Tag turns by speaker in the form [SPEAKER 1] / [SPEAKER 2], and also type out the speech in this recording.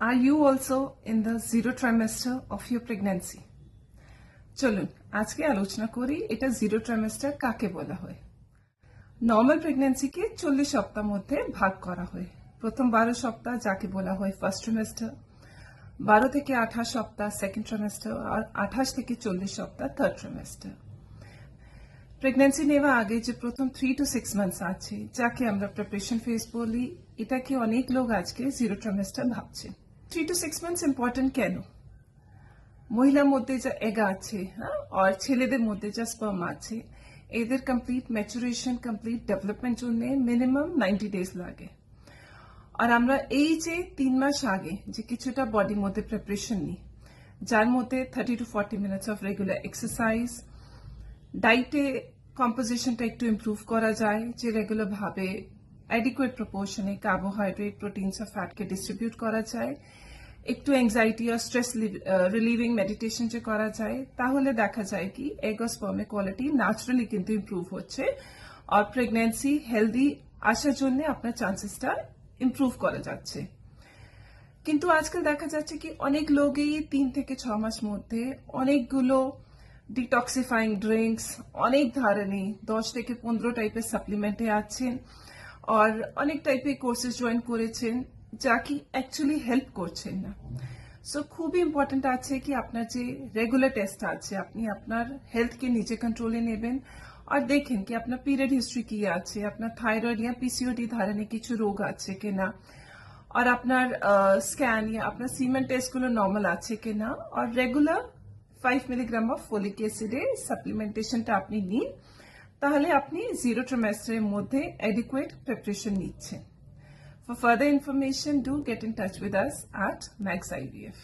[SPEAKER 1] Are you also in the zero trimester of your pregnancy? চলুন আজকে আলোচনা করি এটা জিরো ট্রাইমেস্টার কাকে বলা হয়। নর্মাল প্রেগন্যান্সিকে 40 সপ্তাহ মধ্যে ভাগ করা হয়। প্রথম 12 সপ্তাহ যাকে বলা হয় ফার্স্ট ট্রাইমেস্টার, 12 থেকে 28 সপ্তাহ সেকেন্ড ট্রাইমেস্টার, আর 28 থেকে 40 সপ্তাহ থার্ড ট্রাইমেস্টার। প্রেগন্যান্সি নেওয়া আগে যে প্রথম 3 to 6 মান্থস আছে যাকে আমরা প্রিপারেশন ফেজ বলি, এটাকে অনেক লোক আজকে জিরো ট্রাইমেস্টার ভাবছে। 3 to 6 মান্থস ইম্পর্টেন্ট কেন? মহিলার মধ্যে যা এগ আছে আর ছেলেদের মধ্যে যা স্পার্ম আছে, এদের কমপ্লিট ম্যাচুরেশন, কমপ্লিট ডেভেলপমেন্ট জন্য মিনিমাম 90 ডেজ লাগে। আর আমরা এই যে 3 মাস আগে যে কিছুটা বডির মধ্যে প্রিপারেশন নিই, যার মধ্যে 30 to 40 minutes of regular exercise, ডাইটে কম্পোজিশনটা একটু ইমপ্রুভ করা যায়, যে রেগুলার ভাবে অ্যাডিকুয়েট প্রপোর্শনে কার্বোহাইড্রেট, প্রোটিনস আর ফ্যাটকে ডিস্ট্রিবিউট করা যায়, একটু অ্যাংজাইটি আর স্ট্রেস রিলিভিং মেডিটেশন যে করা যায়, তাহলে দেখা যায় কি এগ ও স্পার্মের কোয়ালিটি ন্যাচারালি কিন্তু ইমপ্রুভ হচ্ছে আর প্রেগন্যান্সি হেলদি আসার জন্য আপনার চান্সেসটা ইমপ্রুভ করা যাচ্ছে। কিন্তু আজকাল দেখা যাচ্ছে কি অনেক লোকই 3 থেকে 6 মাস মধ্যে অনেকগুলো ডিটক্সিফাইং ড্রিঙ্কস, অনেক ধরনের 10 থেকে 15 টাইপের সাপ্লিমেন্টে আছেন আর অনেক টাইপের কোর্সেস জয়েন করেছেন যা কি অ্যাকচুয়ালি হেল্প করছেন না। সো খুবই ইম্পর্টেন্ট আছে কি আপনার যে রেগুলার টেস্ট আছে, আপনি আপনার হেলথকে নিজে কন্ট্রোলে নেবেন আর দেখেন কি আপনার পিরিয়ড হিস্ট্রি কি আছে, আপনার থাইরয়েড या পিসিওডি ধরনের কিছু রোগ আছে কিনা, আর আপনার স্ক্যান या আপনার সিমেন টেস্টগুলো নর্মাল আছে কিনা, আর রেগুলার 5 মিলিগ্রাম অফ ফোলিক অ্যাসিডের সাপ্লিমেন্টেশনটা আপনি নিন, তাহলে আপনি জিরো ট্রাইমেস্টারের মধ্যে অ্যাডিকুয়েট প্রিপারেশন নিচ্ছেন। For further information, do get in touch with us at Max IVF.